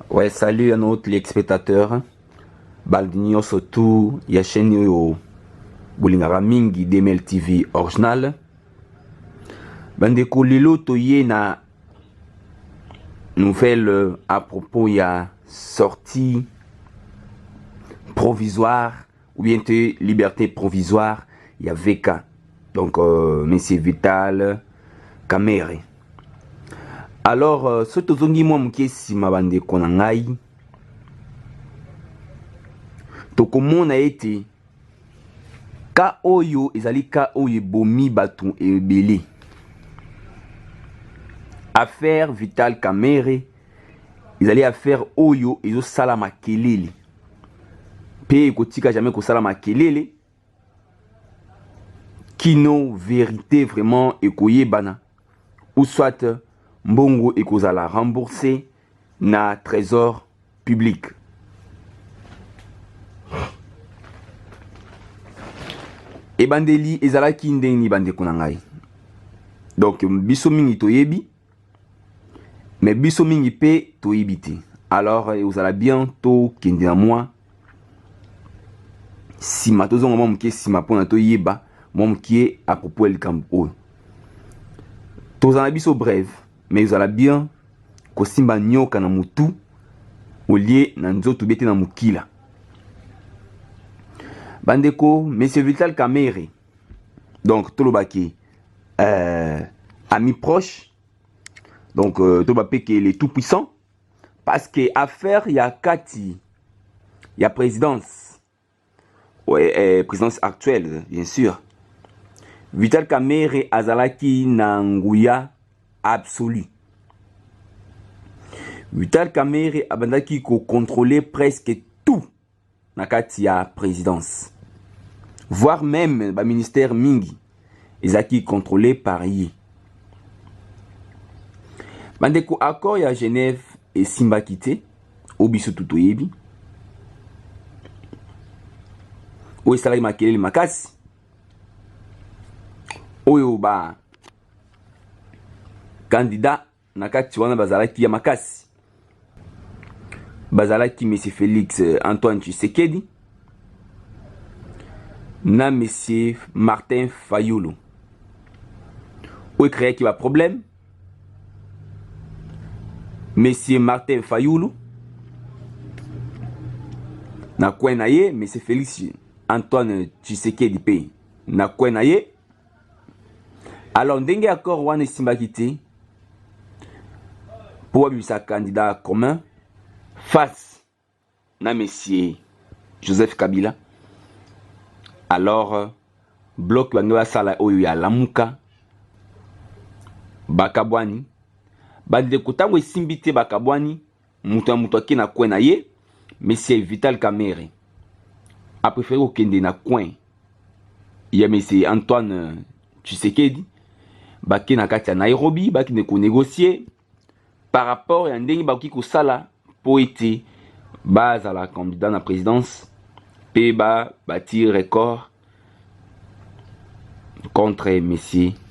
Ouais, salut à nos téléspectateurs. Baldinho surtout, il y a chaîne yo Bolingara Mingi DML TV original. Bandeko lelo toye na nouvelle à propos il y a sortie provisoire ou bien liberté provisoire, il y a VK. Donc monsieur Vital Kamerhe. Alors ce tozongi moi mukesi mabandeko na ngai. Tokomona ete ka oyo ezali ka oyo bomi batu ebele. Affaire Vital Kamerhe ezali affaire oyo ezo sala makelele. Pe ekotika jamais ko sala makelele. Kino vérité vraiment ekoyebana ou soit mbongo ekozala remboursé na trésor public. Et bandeli ezalaki ndenge bandeko na ngai. Donc biso mingi toyebi, mais biso mingi pe toyebi te. Alors ezala bien to kende na moi. Si matozonga mo mke sima pona toyeba, mo mke à propos el kambo. Tozana biso brève, mais ezala bien ko simba nyoka na mutu au lieu na nzoto bete na mukila. Bandeko, monsieur Vital Kamerhe, donc Tolobaki, ami proche, donc Tolobaki qui est le tout puissant, parce que affaire il y a Kati, il y a présidence, ouais, présidence actuelle, bien sûr. Vital Kamerhe azalaki na nguya absolu. Vital Kamerhe abandaki ko contrôler presque tout na kati ya présidence, voire même ba ministère mingi ezaki contrôlé par yi. Bandeko accord ya Genève et simbaki te obiso tutoyebi oyo esalaki makelele makasi oyo ba candidat na kati wana bazalaki ya makasi. Bazalaki M. Félix Antoine Tshisekedi na M. Martin Fayulu. Où est créé qui va problème? M. Martin Fayulu na kwenaye M. Félix Antoine Tshisekedi pe na kwenaye. Alors ndenge accord wana simbaki te pour abisa candidat commun face na monsieur Joseph Kabila. Alors bloc bango sala oyo ya lamuka bakabwani bande kotango esimbite bakabwani mutu akina kwena ye. Monsieur Vital Kamerhe a préféré okende na coin ya monsieur Antoine Tshisekedi bakina kati ya Nairobi bakine ko négocier par rapport à ndenge bakoki ko sala pour être base à la candidat na présidence Peba bâti record contre M.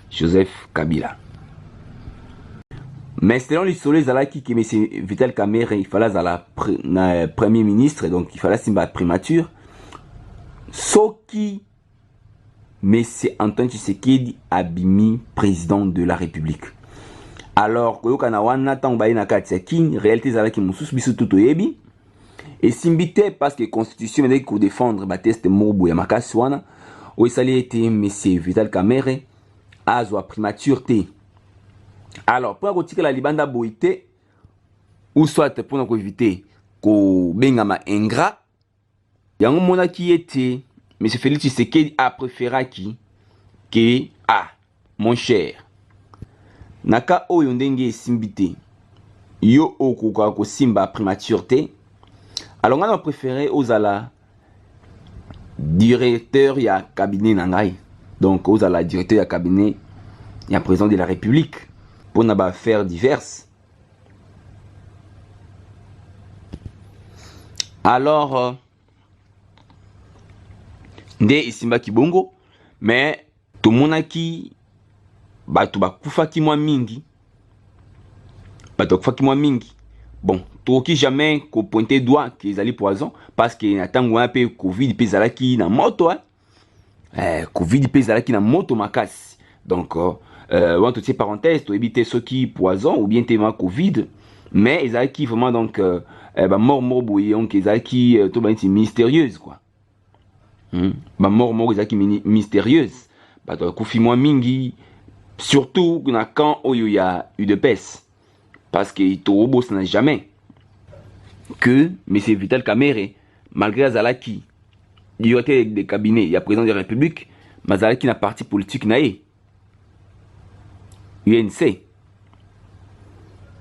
Joseph Kabila. Mais selon les soleils zalaki que M. Vital Kamerhe il fallait à la premier ministre, donc il fallait simba primature soki M. Antoine Tshisekedi abimi président de la République. Alors koyoka na wana tango baye na kati ya king réalité zalaki mususu biso tutoyebi et simbite parce que constitution mende ko défendre ba test mobo ya makasi wana o esali ete M. Vital Kamerhe azwa primature te. Alors pour kotika la libanda boité ou soit pour ko éviter ko bengama ingrat yango mona ki ete M. Félix Tshisekedi a préféré que mon cher naka oyo ndenge simbite yo okoka ko simba primature te. Alors on a préféré ozala directeur ya cabinet nangai, donc ozala directeur ya cabinet ya président de la République pour na ba affaires diverses. Alors nde isimba kibongo mais tout monaki batu bakufaki mwa mingi, batu bakufaki mwa mingi Bon, toki jamais ko pointer doigt qu'ils allaient poison parce que natango un peu Covid pezala ki na moto Covid pezala ki na moto makasi. Donc on te parenthèse to éviter ceux qui poison ou bien téma Covid mais ils allaient qui vraiment donc ba mort bouillon qu'ils allaient qui to ba mystérieuse quoi. Ba mort ils allaient qui mystérieuse. Ba to kufi moi mingi surtout na quand oyo ya UDPS. Parce que Torobo n'a jamais que M. Vital Kamerhe, malgré Azalaki, il y a des cabinets, il y a président de la République, mais Azalaki n'a parti politique naïe. UNC.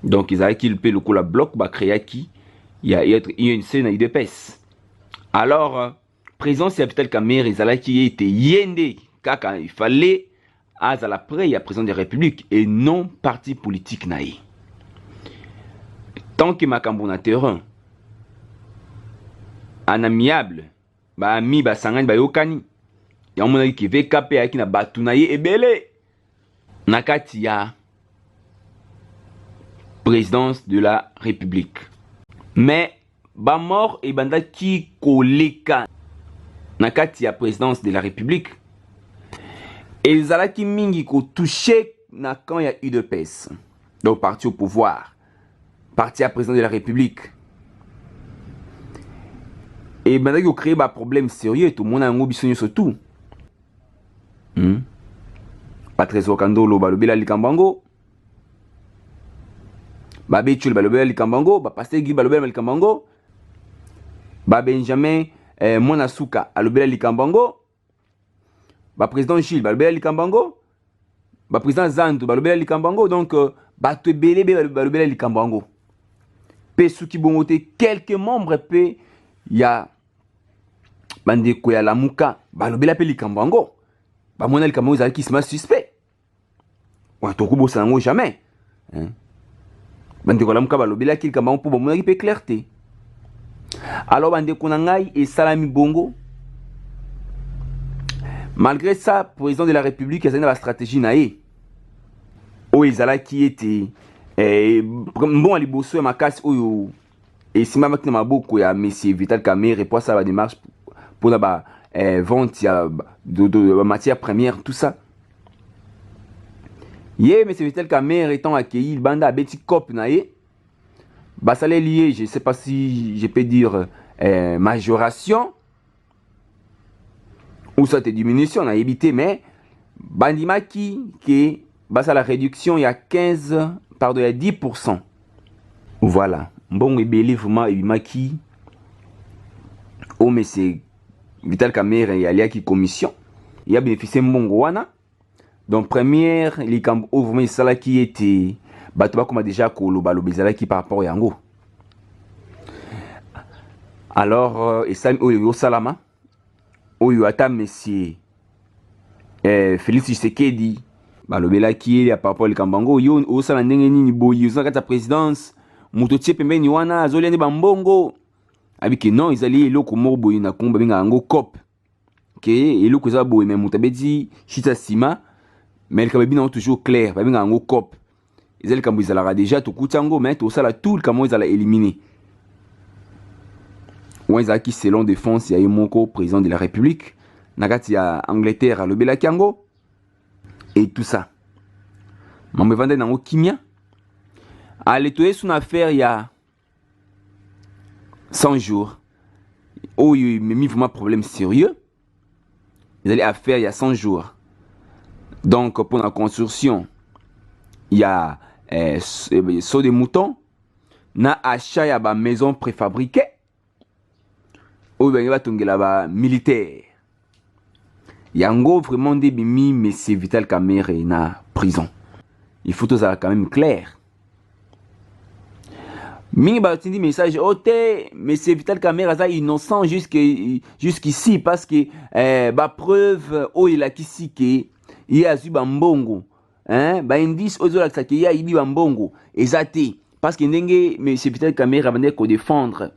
Donc, Azalaki, il peut le coup la bloc, bah, créer qui il y a UNC na UDPS. Alors, président de Vital Kamerhe, Azalaki était yende, kaka, il fallait Azalapré, il y a président de la République, et non parti politique naïe. Tant que makambo na terrain en amiable ba ami ba sangani ba yokani ya mona ki VKP aki na batu na ye ebele nakati ya présidence de la République mais ba mort e banda ki koleka nakati ya présidence de la République ezalaki mingi ko toucher na quand ya UDPS donc parti au pouvoir parti à président de la République. Et maintenant qu'il a créé un problème sérieux, tout le monde a un obisson surtout. Patrice Okandolo, Balobela Likambango. Babechul, Balobela Likambango. Pasteur Guy, Balobela Likambango. Benjamin Monasuka, Balobela Likambango. Président Gilles, Balobela Likambango. Président Zanto, Balobela Likambango. Donc, Bato Belé, Balobela Likambango. Ceux qui vont voter quelques membres il y a bande ko ya lamuka balobela pe likambango ba mona likambango za qui se suspect wa to kubo sango jamais bande ko lamuka balobela ki likambango pour ba mona ki pe clarté alors bande ko ngai et salami bongo malgré ça président de la République a une stratégie naé o ezala qui était bon à liboso ya makasi oyo esima makina maboko ya monsieur Vital Kamerhe pour ça la démarche pour la vente de matières premières tout ça monsieur Vital Kamerhe étant accueilli le banda beti cop naé ça les lié je sais pas si je peux dire majoration ou ça te diminution na évité mais bandima qui ça la réduction il y a 15 pardon, il y a 10%. Voilà. Bon, et bien, vraiment, il m'a qui. Oh, mais c'est Vital Kamerhe, il y a qui commission. Il a bénéficié de Mbongoana. Donc, première, il y a vraiment ça qui était. Batoba, comme déjà, Kolo, Bezala qui par rapport à Yango. Alors, et ça, au Salama, au Yuata, monsieur Félix Tshisekedi. Balobela qui est par rapport au Kambango yo au sala ndenge nini boyi uzaka ta présidence muto tie pembeni wana azoliane bambongo abiki non izali eloko moko boyi na komba benga ngo cop ke eloko za boyi mais muto bedi chita sima mais le kabina toujours clair benga ngo cop izali kambo izala déjà to kutango mais to sala tout le kamo izala éliminé ouza qui selon défense ya yemoko président de la République nakati ya Angleterre alobela kango et tout ça. Je vais vendre dans le kimia. Allez, tu es sur une affaire il y a 100 jours. Oh, il m'a mis vraiment un problème sérieux. Ils allaient à faire il y a 100 jours. Donc, pour la construction, il y a saut des moutons. Na achat, il y a une maison préfabriquée. Oh, il y a un militaire. Il y a vraiment des bimi, mais c'est Vital Kamerhe na prison. Il faut tout ça quand même clair. Mingi ba tindi message ote, mais c'est Vital Kamerhe est innocent jusqu'ici parce que ba preuve o il a kisi que il a su bambongo, hein, ba indice ozo la que il a ibi bambongo ezate parce que ndenge mais c'est Vital Kamerhe va ko défendre.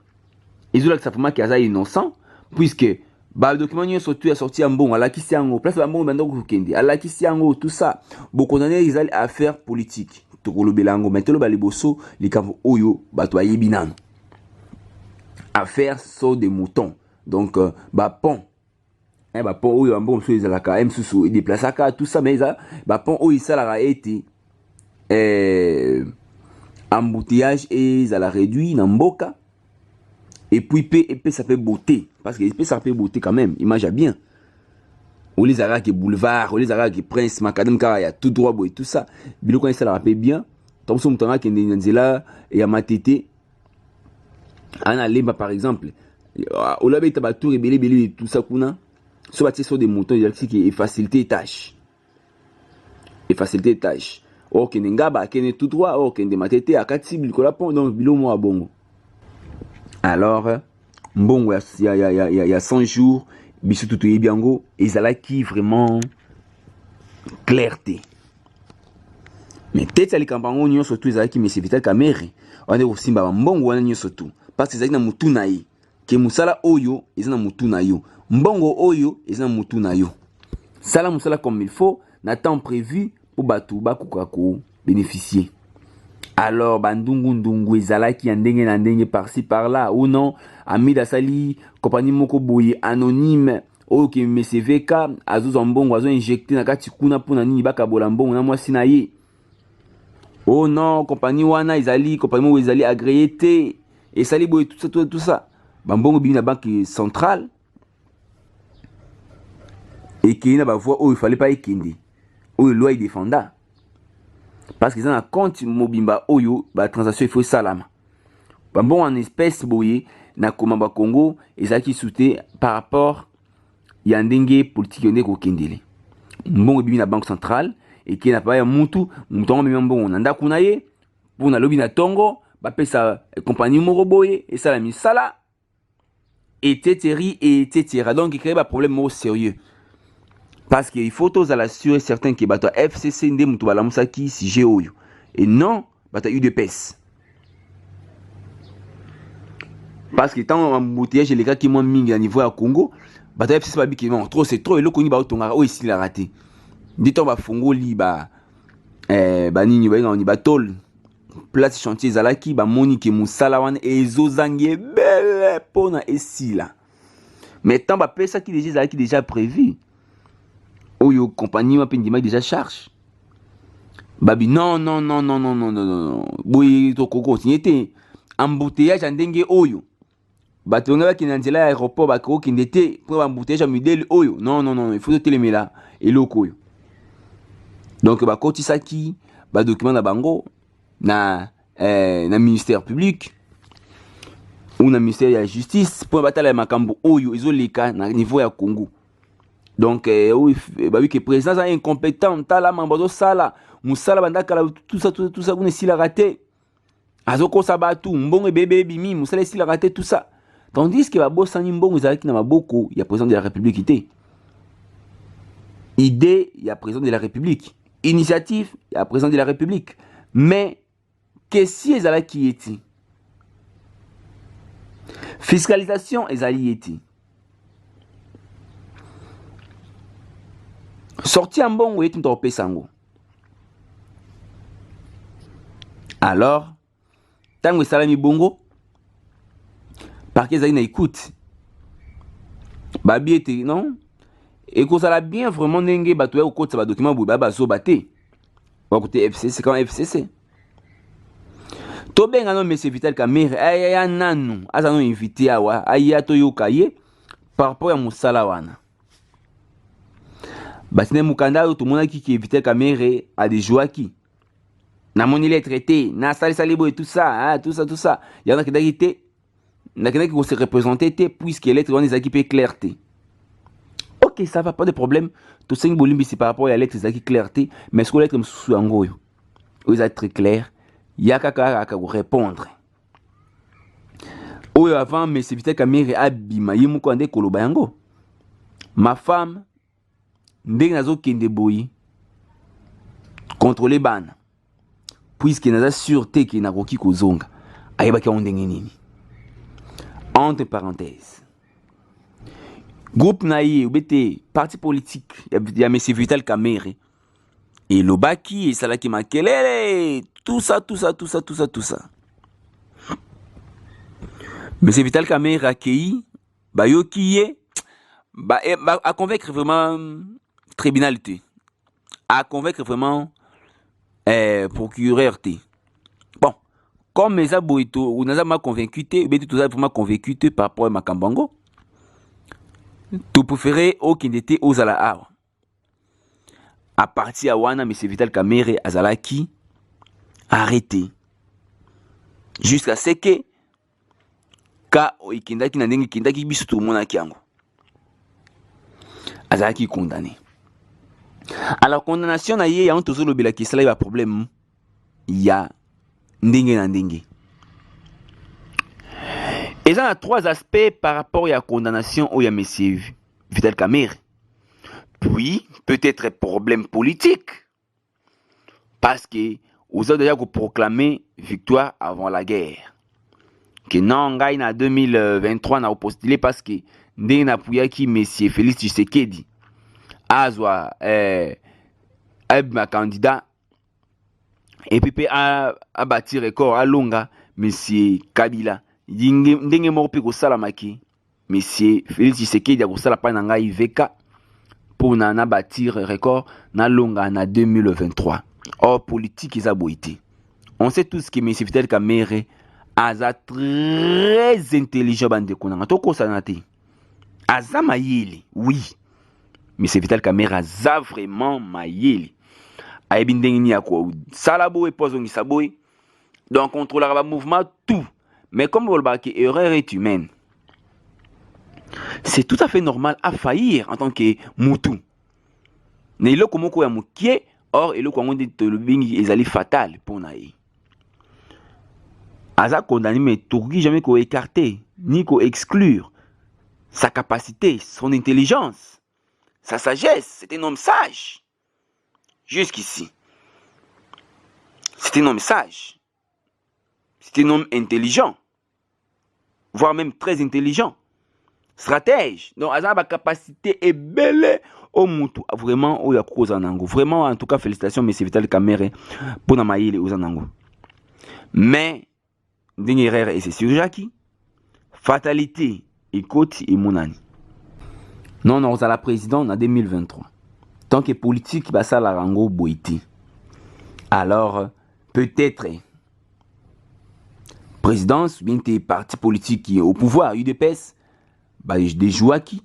Ils ont la vraiment qu'il est innocent puisque ba document nyo surtout a sorti en bon à la kisi yango place ba mbongo bando ko kende à la kisi yango tout ça beaucoup condamné ils allaient affaire politique tokolobela yango mais toloba liboso likambo oyo bato ayebi nano. Affaire saut de mouton. Donc pont pont oyo ambongo mosusu ezalaka mosusu edeplasaka tout ça mais pont oyo esalaka ete embouteillage ezala réduit na mboka. Et puis ça fait beauté parce que ça fait beauté quand même, image bien. Ou les arabes qui boulevard, ou les arabes qui prince macadam car il y a tout droit et tout ça. Bilo quand ça la rappelle bien. Tom son mutanga qui est là et à matete. Ana lemba par exemple. Au là beta ba tout rebelle tout ça kuna. So bâti sur des moutons électriques et faciliter tâche. Et faciliter tâche. Oh kenenga ba kene tout droit, oh kende matete à 4 cibles ko la pont donc bilo mo bongo. Alors mbongo il y a 100 jours biso tout yebiango ezalaki vraiment clarté. Mais tete ali kambango nyonso tout ezalaki mais c'est vital kamere. On est aussi mbongo wana nyonso tout parce que ezalaki na mutu na ye. Ke musala oyo ezana mutu na yo. Mbongo oyo ezana mutu na yo. Sala musala comme il faut na temps prévu pour batu bakuka ko bénéficier. Alors bandungu ezalaki ya ndenge na ndenge par-ci par-là ou non Amida Sali compagnie moko boye anonyme oyo ke MCVK azo mbongo azo injecter na kati kuna pona nini bakabola mbongo na mwasi na ye. Oh non compagnie wana ezali compagnie mo ezali agréé te et sali boye tout ça bambongo bi na banque centrale et qui na ba voix oh il fallait pas ekende oyo loi défenda. Parce qu'ils ont un compte mobimba oyo ba transaction il faut salama. Bon en espèce boye na komamba Congo ezaki souté par rapport ya ndenge politique yonde ko kendele. Mbongo bibi na banque centrale et qui n'a pas ya mutu mutongo bibi mbongo na ndaku na ye pour na lobi na tongo ba pesa compagnie moko boye et ça la misala etc. Donc il crée un problème au sérieux. Parce qu'il faut tous à l'assurer certains qui battent FCC ndé mutu bala musaki si j'ai oyo et non bata UDPS. Parce que tant embouteillage les gars qui moins mingi à niveau à Congo bata FCC ba biki non trop c'est trop et le koni ba otonga o ici la raté. Dit on va fongo li ba nini ba ngoni ba tol place chantier zalaki ba monique musala wan ezozangie belle pona ici là. Mais tant ba pesa qui déjà prévu. Oyo compagnie ma pendima déjà charge. Babi non. Boy to koko tinyete embouteillage ndenge oyo. Batonga ba kinanzela aéroport ba ko kindete pour embouteillage modèle oyo. Non, il faut télémer là et loko oyo. Donc ba koti saki ba document na bango na ministère public ou na ministère de la justice pour batala makambo oyo ezoleka na niveau ya Congo. Donc oui que président est incompétent tala mambozo sala musala bandaka tout ça vous ne si la raté azoko sabatu mbongo bébé bimi musala si la raté tout ça tandis que babosa ni mbongo ezalaki na maboko ya président de la République ité idée ya président de la République initiative ya président de la République mais que si ezalaki eti fiscalisation ezali eti sorti en bon et tout en pesango. Alors, tant que salami bongo, parce que ça écoute, babi était non, et que ça l'a bien vraiment n'engue batoué au côté de document bouba baso baté, au côté FCC quand FCC. To benga non mais c'est vital kamere, aya nanu, azano invité awa, aya to yokaye par rapport à musala wana. Basine mukanda tout le monde qui évite caméra a des joies qui na moni les traité na salibo et tout ça il y en a qui d'arrêter n'a qui se représenter puisque lettre on les équipes clarté. OK, ça va pas de problème tout ça bolimbi c'est par rapport à lettre qui clarté mais ce que lettre sous en gros vous êtes très clair il y a kaka répondre oyo avant mais c'est vite caméra abima yimuko ande koloba yango ma femme ndenge nazo kende boyi contrôler bana puisque naza sûreté ki nakoki kozonga ayebaki ndenge nini entre parenthèses groupe na ye ubete parti politique ya M. Vital Kamerhe Et Lobaki, et Salaki Makelele, tout ça. Mais c'est Vital Kamerhe accueilli, Bayokiye, à convaincre vraiment tribunalité, à convaincre vraiment procureur. Bon, comme les aboito, ou n'a pas convaincu, mais tout ça vraiment convaincu par rapport à Makambango, tout préféré au qui n'était aux Alaha. À partir à Wana, M. Vital Kamerhe Azalaki arrêté. Jusqu'à ce que ka ikindaki na ndenge kindaki biso tout mona kiango. Azalaki condamné. Alors condamnation na ye ya on tozo lobela ki sala ba problème ya ndenge na ndenge. Et ça a trois aspects par rapport à la condamnation au M. Vital Kamerhe. Puis, peut-être problème politique. Parce que vous avez déjà proclamé victoire avant la guerre. Que non, en 2023, on a postulé parce que nous avons qui M. Félix Tshisekedi a ma candidat et puis a bâti record à Longa, M. Kabila. Ndenge moko pe kosala maki M. Félix Tshisekedi a kosala pa na ngai VK pour na bâtir record na Longa na 2023. Or politique ils a boité. On sait tous que M. Vital Kamerhe aza très intelligent bande konanga toko sanate. Aza mayele, oui. M. Vital Kamerhe aza vraiment mayele. Ayebi ndenge ni ako sala boye pozongi saboye. Donc contrôler le mouvement tout. Mais comme vous le voyez, erreur est humaine. C'est tout à fait normal à faillir en tant que Moutou. Mais il comment quoi moukié, or il comment dit le bing est fatal pour naï. Aza condamné mais tourgi jamais qu'on écarter ni qu'on exclure sa capacité, son intelligence, sa sagesse. C'est un homme sage. Jusqu'ici, c'est un homme sage. C'est un homme intelligent. Voire même très intelligent, stratège. Donc, Aza a capacité et belle au Moutou. Vraiment, au Yako Zanango. Vraiment, en tout cas, félicitations, M. Vital Kamerhe, pour Namaïle aux Zanango. Mais, Dingerère et c'est sur Jackie, fatalité, et Koti et Mounani. Non, on a la présidente en 2023. Tant que politique, bah ça la rango boiti. Alors, peut-être. Présidence, bien des partis politiques qui au pouvoir, UDPS, bah, des joueurs qui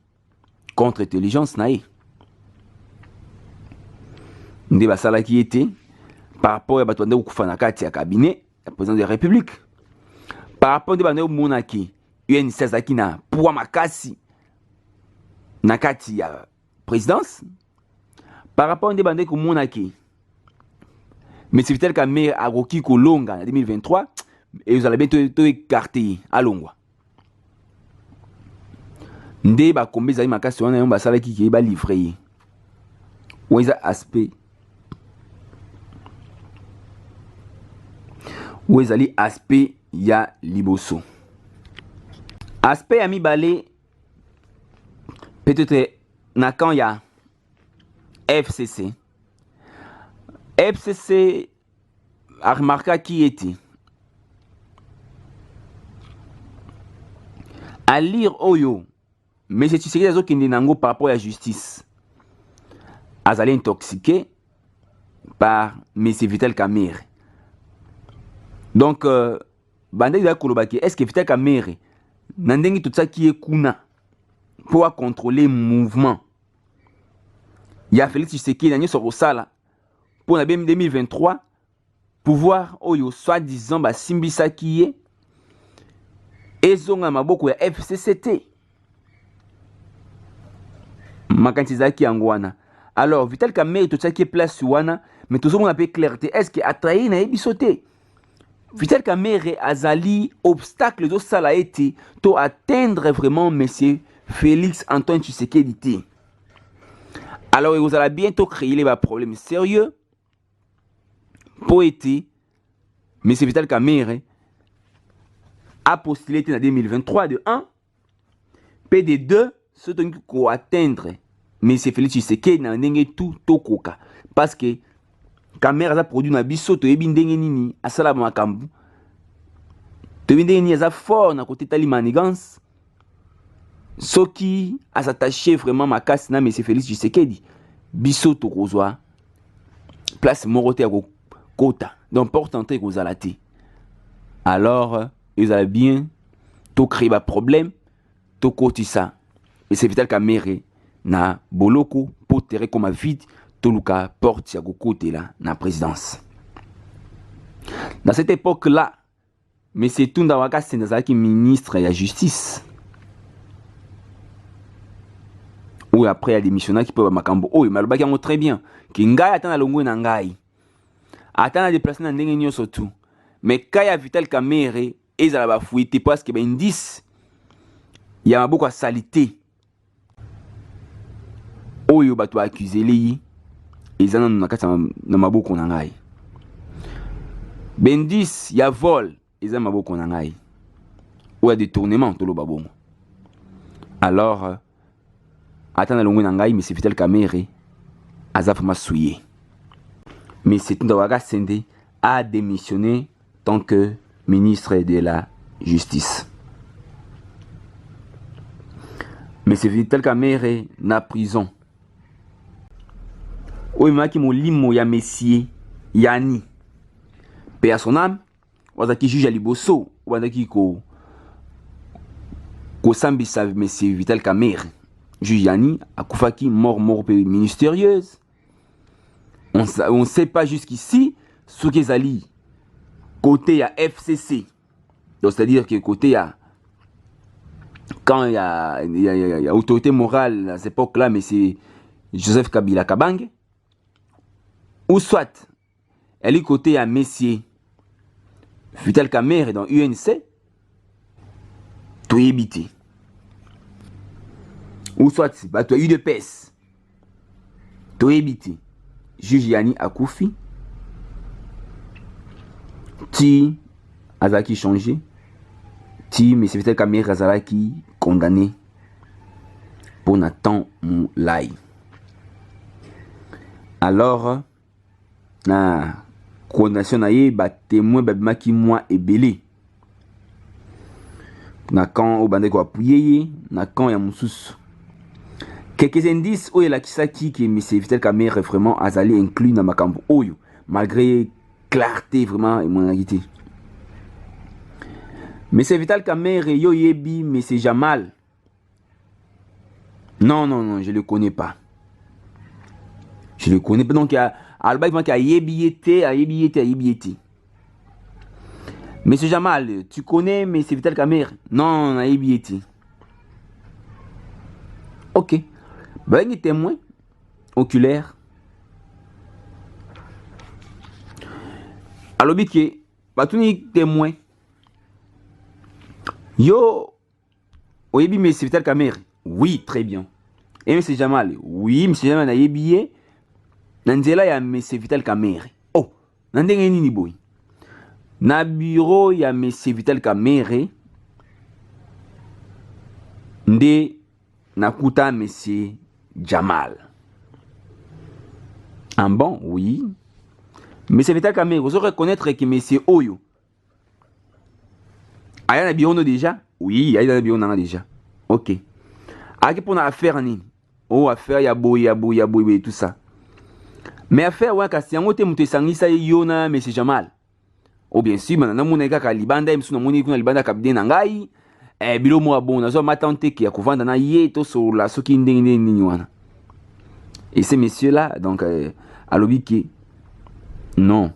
contre intelligence naïe. Ndé basala qui était par rapport à batwande ou kufanakati ya cabinet, le président de la République. Par rapport à bande monaki, UNC zaki na pour makasi nakati ya présidence. Par rapport à bande ko monaki, M. Vital Kamerhe a roki kolonga en 2023. Et vous allez bientôt écarter à Longwa. Ndé ba kombe zali makasi wana yomba sala ki ba livrer. Oueza aspect. Oueza li aspect ya liboso. Aspect ya mibale peut-être na quand ya FCC. FCC a remarqué qui était. À lire Oyo, mais c'est ce qui est nango par rapport à la justice. Azali intoxiqué par M. Vital Kamerhe. Donc, Bandé de Kolobaki, est-ce que Vital Kamerhe, n'endengi tout ça qui est kuna pour contrôler le mouvement? Il y a Félix Tshisekedi dans ce sala pour la 2023 pouvoir Oyo soi-disant ba simbisa qui est. Ezonga maboko ya FCCT makantizaki angwana. Alors Vital Kamerhe tout ça qui est place wana mais tout ça on appelle clarté. Est-ce que atrahi na ebisoté Vital Kamerhe azali obstacle de ça a été to atteindre vraiment monsieur Félix Antoine Tshisekedi. Alors vous allez bientôt créer les problèmes sérieux pour être monsieur Vital Kamerhe a postulé en 2023 de 1, P de 2, ce qui va atteindre M. Félix Tshisekedi dans tout tokoka. Parce que Caméra za produit na biso to yebi ndenge nini asala makambu. To yebi ndenge nini aza fort na côté tali manigance. Soki asattaché vraiment makasi na monsieur Félix Tshisekedi biso to kozwa place moko te ya kota. Donc porte entrée kozala te. Alors ils allaient bien to créer ba problème to kotisa. Et c'est vital Kamerhe na boloko pour terre comme vide to luka porte ya côté là na présidence. Dans cette époque là, monsieur Tunda Waka Sendazaki ministre de la justice. Ou après il y a des missionnaires qui peuvent makambo. Oh, mais le ont très bien. Qui ngai attend la longue nangai. Attend à déplacer dans ndenge nyo surtout. Mais quand il y a Vital Kamerhe et ça va fouiller parce que ben 10 il y a beaucoup de saleté. Oh yo bato accusé li et ça na kata na maboko nangai. Ben 10 il y a vol et ça maboko nangai. Ou il y a détournement to lo babongo. Alors attends longo nangai mais c'est Vital Kamerhe azaf masouye. Mais c'est Tunda Waka Sende a démissionné tant que ministre de la justice. Mais c'est Vital Kamerhe na prison. Oui, mais qui molimo ya Messier Yani. Paix à son âme, wazaki juge à Liboso, wazaki ko sambisa Messier Vital Kamerhe. Juge Yani a Koufaki mort mystérieuse. On ne sait pas jusqu'ici ce qu'ils allaient côté à FCC. Donc c'est-à-dire que côté à quand il y a autorité morale à cette époque-là, mais c'est Joseph Kabila Kabange. Ou soit elle est côté à Messier Vital Kamerhe dans UNC. Tout est habité. Ou soit bah, tu as eu de pèse. Tu es habité. Juge Yani Akoufi. Ti Azaki changé. Ti mais c'est Vital Kamerhe Azaki condamné pour Nathan Moulay. Alors na condamnation na ye ba témoin ba maki moi ebelé. Na quand au bande ko appuyer na quand ya mususu. Quelques indices où il a kisaki que M. Vital Kamerhe vraiment azali inclus dans makambo oyo malgré clarté vraiment et mon agité. M. Vital Kamerhe yo yebi M. Jamal. Non, je le connais pas. Je le connais pas donc il y a albaïtement qui a yebiété. Monsieur Jamal, tu connais M. Vital Kamerhe? Non, a yebiété. Ok. Ben, il témoin oculaire. Alors, que Batouni témoin. Yo, oyebi M. Vital Kamerhe? Oui, très bien. Et M. Jamal? Oui, M. Jamal a yebié. Nanzela ya M. Vital Kamerhe. Oh, nandenge nini boy. Na bureau ya M. Vital Kamerhe. Nde nakuta M. Jamal. Ah bon, oui. M. Vital Kamerhe, vous aurez reconnaître que M. Oyo. Aya na bureau déjà? Oui, aya na bureau déjà. Ok. Ake pour na affaire nini? Oh, affaire ya boy, tout ça. Mais affaire ouais kasi yango te muto esangisa yo na M. Jamal. Oh bien sûr, na mona kaka libanda msu na moni kuna libanda kabide na ngai. Bilo mo bon nazo matante ki ya kovanda na ye to so la soki ndenge nini wana. Et ces messieurs là donc alobi ki non.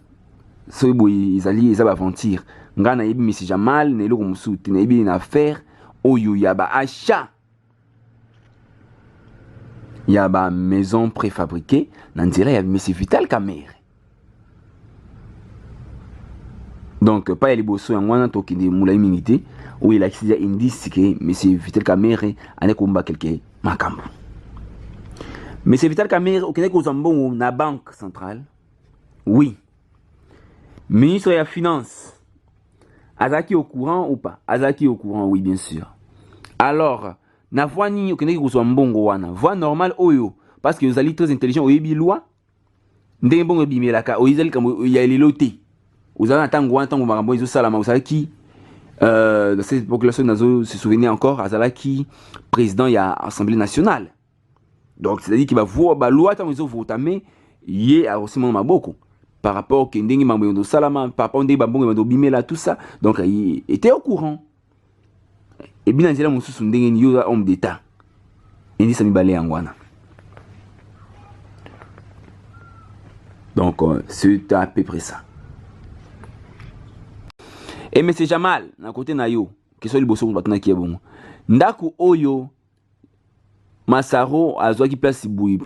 So boy izali ezaba aventure. Nga na yebi M. Jamal na eloko musu te na yebi na affaire oyo ya ba achat. Il y a une maison préfabriquée. Dans il y a M. Vital Kamerhe. Donc, pas les bossos en one toki de moula immunité où il a accès à indice que M. Vital Kamerhe a ne combat quelqu'un makambo. M. Vital Kamerhe au Québec aux ambons na banque centrale. Oui. Ministre de la Finance. Azaki au courant ou pas? Azaki au courant, oui, bien sûr. Alors, na voix ni okende ko so mbongo wana voix normal oyo parce que vous allez très intelligent oyebi loi ndenge bongo bimelaka oyizali kambo ya lelo te ozala na tango wana tango makambo ezosalama ozalaki dans cette population nazo se souvenir encore azalaki président ya Assemblée nationale. Donc c'est-à-dire qu'il va voir ba loi tango ezovota mais ye a aussi mon maboko par rapport ke ndenge mambo yondo salama par rapport ndenge babongo yondo bimela tout ça. Donc il était au courant. Et bien nzela mususu ndenge ni yo homme d'état indi sa mibale yangwana. Donc c'est à peu près ça. Et M. Jamal na côté na yo qui soit liboso ko batuna ki bongo ndako oyo Masaro azwa ki place boui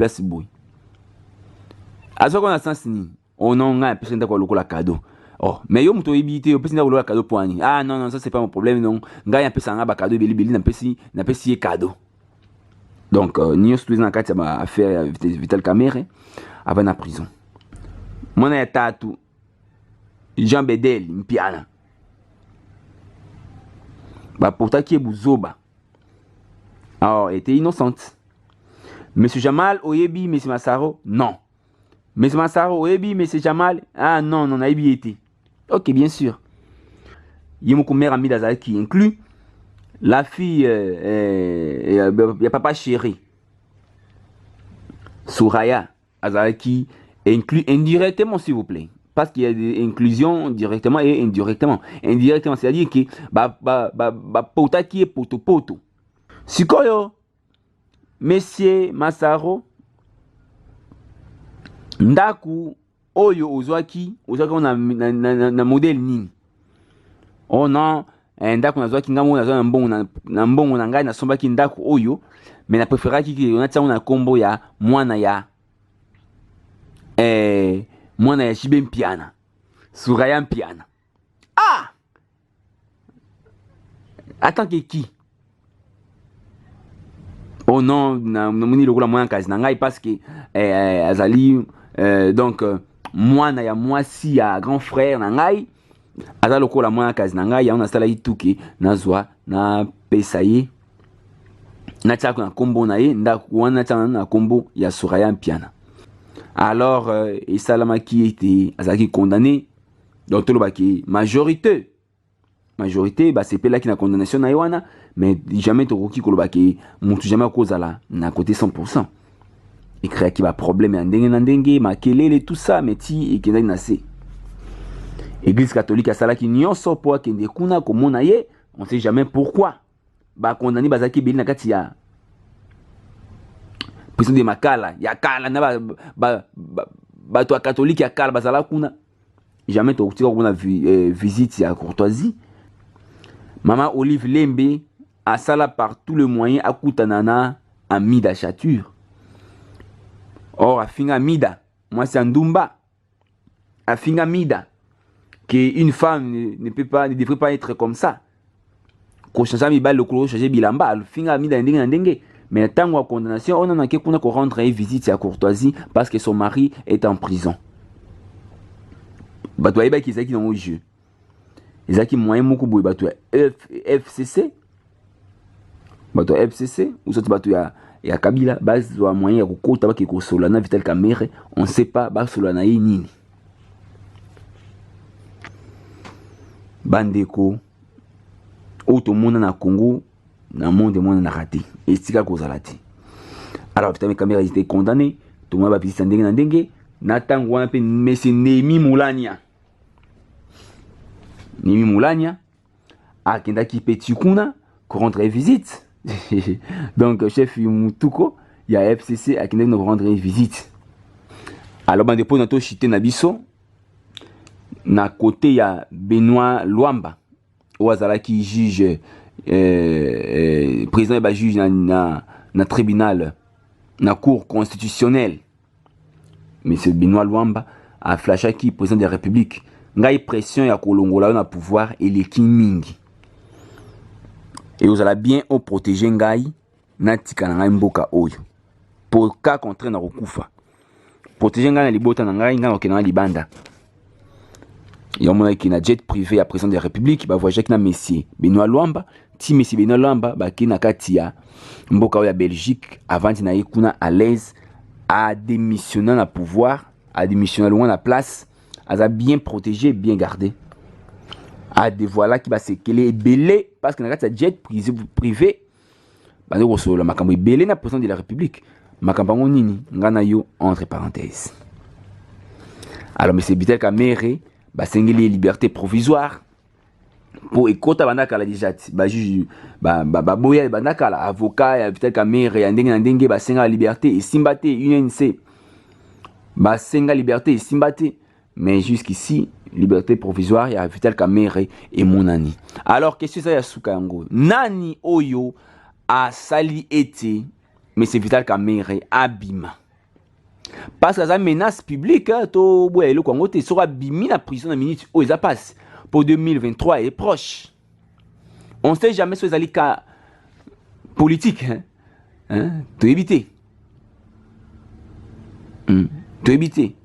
azwa ko na sens ni ononga pesa ndako lokola cadeau. Oh mais yo muto ibité yo pesa ndako lokola cadeau poani. Ah non non ça c'est pas mon problème non nga ya pesa nga ba cadeau beli na pesi cadeau. Donc niyo studio na kati ba affaire Vital Kamerhe avant na prison. Mwana ya tatu Jean Bedel mpiana bah pourtant qui est Bouzoba alors était innocente. Monsieur Jamal Oyebi Monsieur Masaro non. Monsieur Masaro Oyebi Monsieur Jamal ah non non Oyebi était ok bien sûr. Yemoko mère ami d'Azal qui inclut la fille y a papa chéri Souraya Azalaki inclut indirectement s'il vous plaît. Parce qu'il y a des inclusions directement et indirectement. Indirectement, c'est-à-dire que pota qui est poto. Sikoyo, Monsieur Masaro, ndaku oyo ozwaki na modèle nini. Oh non, ndaku nazwaki ngamo nazwa na mbongo na ngai na sombaki ndaku oyo, mais na préféraki ki onatia na kombo ya mwana ya mwana ya Shibe Mpiana Souraya Mpiana. Ah attends que qui oh non na moni lokola mwana kazi na ngai parce que azali donc mwana ya mwasi ya grand frère na ngai azali lokola mwana kazi na ngai ya on sala ituki nazwa na pesa ye na tshako na kombo na ye ndaku wana tshana na kombo ya Souraya Mpiana. Alors et Salamaki était azaki condamné donc tout le baki majorité bah c'est pas là qui na condamnation na yoana mais jamais to roki ko le baki mutu jamais kozala na côté 100% et créa qui va problème ndenge ma kelele tout ça mais ti et kenda na se église catholique asalaki nyonso po akende kuna komona ye on sait jamais pourquoi ba condamné bazaki beli na kati ya prison de Makala ya kala na ba to catholique ya kala bazala kuna jamais to kutika kuna visite ya courtoisie. Maman Olive Lembe a sala par tous les moyens akutanana a mida chature. Or afinga mida moi c'est Ndumba afinga mida que une femme ne devrait pas être comme ça. Ko changer mi bal le kolo changer bilamba afinga mida ndenge. Mais tant que condamnation, on a qu'on a rendre une visite à courtoisie parce que son mari est en prison. Bah toi, ils ont dans le jeu. Ils ont moyen beaucoup de bateau FCC. Bateau FCC ou ça bateau ya Kabila base wa moyen ya kokota ba ko solana Vital Kamerhe, on sait pas ba solana nini. Bandeko automona na Congo na monde monde na raté et sika kozalati. Alors Vital Kamerhe était condamné, tout le monde va visiter ndenge na tango wana pe Monsieur Nemi Moulania akendaki petit kuna ko rendre visite. Donc chef Mutuko ya FCC akendaki no rendre visite. Alors bande po na to chité na biso na côté ya Benoît Luamba Ouazalaki juge président ba juge na tribunal na cour constitutionnelle. Monsieur Benoît Luamba a flashaki président de la République ngai pression ya kolongola na pouvoir et les king mingi et vous allez bien au protéger ngai na tika na ngai mboka oyo pour cas contraire na kokufa protéger ngai na libota na ngai ngana okena libanda et on a qui na jet privé à président de la République ba voyager na Monsieur Benoît Luamba ti Monsieur Benoît Luamba ba ki na katia mboka oyo ya Belgique avant na yekuna à l'aise à démissionner na pouvoir a démissionné loin la place, a bien protégé, bien gardé. A des voilà qui va se qu'elle belé parce que dans sa jet privé, bah nous recevons la macambo belé na président de la République. Macambo nini ngana yo entre parenthèses. Alors monsieur Bitel Kamere, bah c'est une liberté provisoire. Pour écouter bandaka la déjà ba juge ba boya bandaka la avocat ya Bitel Kamere ya ndenge ba senga liberté et simbate UNC. Ba senga liberté et simbate. Mais jusqu'ici, liberté provisoire, il y a Vital Kamere et mon Nani. Alors, qu'est-ce que ça y a Soukango? Nani Oyo a sali été, mais c'est Vital Kamere abima. Parce que la menace publique, to boye le Congo, tu seras abîmé la prison en minute où ça passe. Pour 2023 est proche. On ne sait jamais sur les cas politiques. Tu éviter. Tu éviter.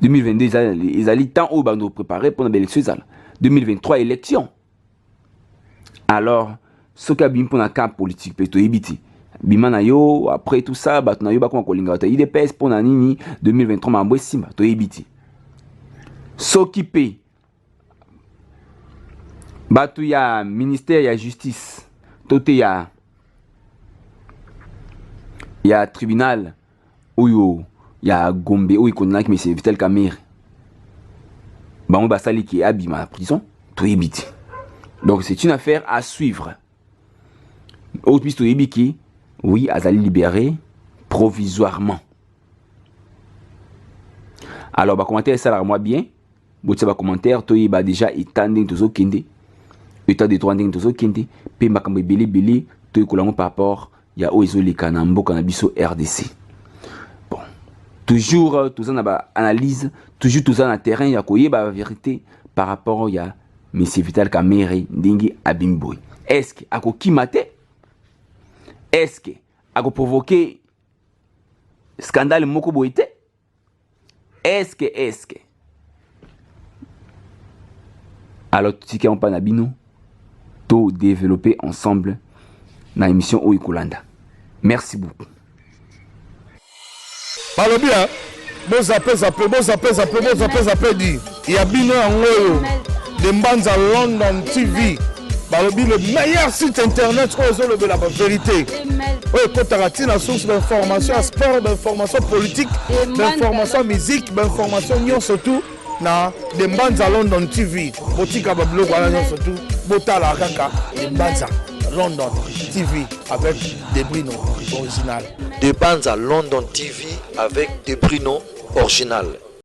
2022, ils allaient tant au bando préparé pour l'élection. 2023, élection. Alors, ce qui a bien pour la carte politique, peut-être éviter. Bimana yo, après tout ça, bah, na yo, bah, comment on l'inga, il dépêche pour la nini, 2023, ma boue simba, tu éviter. Ce qui paye, bah, tu y a ministère, il y a justice, tout il y a tribunal, où il y a Gombe, où il connaît que c'est Vital Kamere. Bah, on va salir qui est abîmé à la prison, tout éviter. Donc, c'est une affaire à suivre. Autre piste, qui oui, Azali libéré provisoirement. Alors, bah, commentaire ça là moi bien. Bon, ça va commentaire, toi, bah déjà étendé tout ça kende. État de droit ndeng tout ça kende. Pe makambe belé, toi kolango par rapport il y a oizo les kanambo kanabiso RDC. Bon. Toujours tout ça na ba analyse, toujours tout ça na terrain ya koyé ba vérité par rapport il y a monsieur Vital Kamere ndingi abimboy. Est-ce que ako kimate? Est-ce que a provoqué scandale moko boité? Est-ce que alors tu sais qu'on pas nabino tout développer ensemble dans l'émission Oikolanda. Merci beaucoup. Parle bien. Bon zappé dit. Il y a bino en Oyo de Mbanza London TV. Balobi le meilleur site internet où ils ont la vérité. Oui, quand tu as une source d'information, sport, d'information politique, d'information musique, d'information surtout na de Mbanza London TV. Botika bablo voilà surtout botala kaka de Mbanza London TV avec des Bruno original. De Mbanza London TV avec des Bruno original.